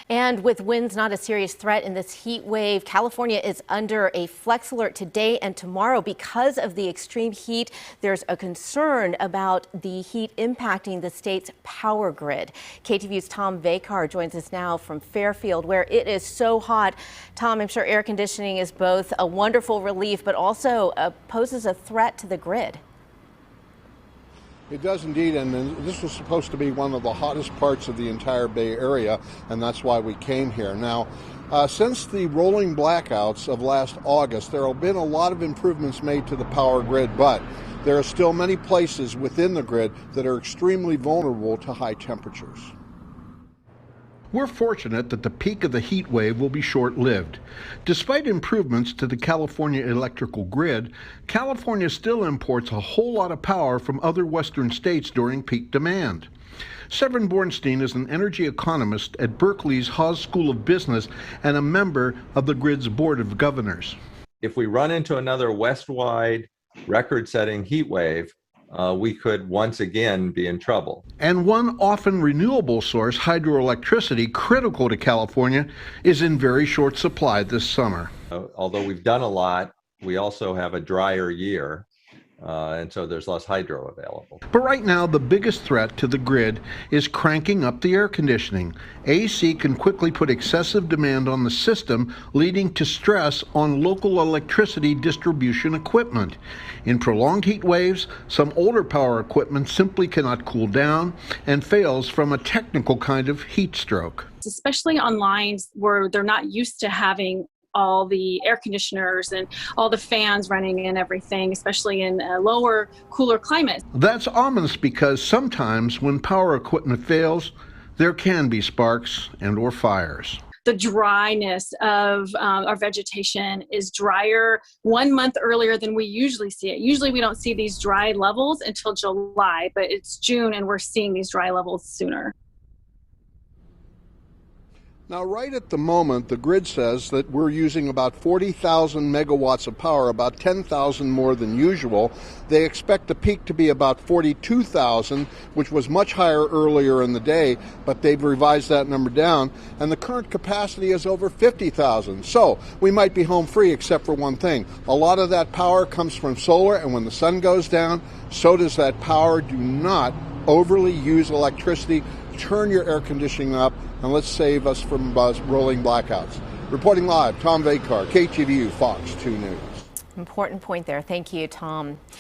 And with winds not a serious threat in this heat wave, California is under a flex alert today and tomorrow because of the extreme heat. There's a concern about the heat impacting the state's power grid. KTVU's Tom Vacar joins us now from Fairfield, where it is so hot. Tom, I'm sure air conditioning is both a wonderful relief, but also poses a threat to the grid. It does indeed, and this was supposed to be one of the hottest parts of the entire Bay Area, and that's why we came here. Now, since the rolling blackouts of last August, there have been a lot of improvements made to the power grid, but there are still many places within the grid that are extremely vulnerable to high temperatures. We're fortunate that the peak of the heat wave will be short-lived. Despite improvements to the California electrical grid, California still imports a whole lot of power from other western states during peak demand. Severin Bornstein is an energy economist at Berkeley's Haas School of Business and a member of the grid's Board of Governors. If we run into another west-wide record-setting heat wave, we could once again be in trouble. And one often renewable source, hydroelectricity, critical to California, is in very short supply this summer. Although we've done a lot, we also have a drier year, and so there's less hydro available. But right now, the biggest threat to the grid is cranking up the air conditioning. AC can quickly put excessive demand on the system, leading to stress on local electricity distribution equipment. In prolonged heat waves, some older power equipment simply cannot cool down and fails from a technical kind of heat stroke. Especially on lines where they're not used to having all the air conditioners and all the fans running and everything, especially in lower, cooler climates. That's ominous because sometimes when power equipment fails, there can be sparks and or fires. The dryness of our vegetation is drier 1 month earlier than we usually see it. Usually we don't see these dry levels until July, but it's June and we're seeing these dry levels sooner. Now, right at the moment, the grid says that we're using about 40,000 megawatts of power, about 10,000 more than usual. They expect the peak to be about 42,000, which was much higher earlier in the day, but they've revised that number down, and the current capacity is over 50,000. So we might be home free except for one thing. A lot of that power comes from solar, and when the sun goes down, so does that power. Do not overly use electricity. Turn your air conditioning up, and let's save us from rolling blackouts. Reporting live, Tom Vacar, KTVU, Fox 2 News. Important point there. Thank you, Tom.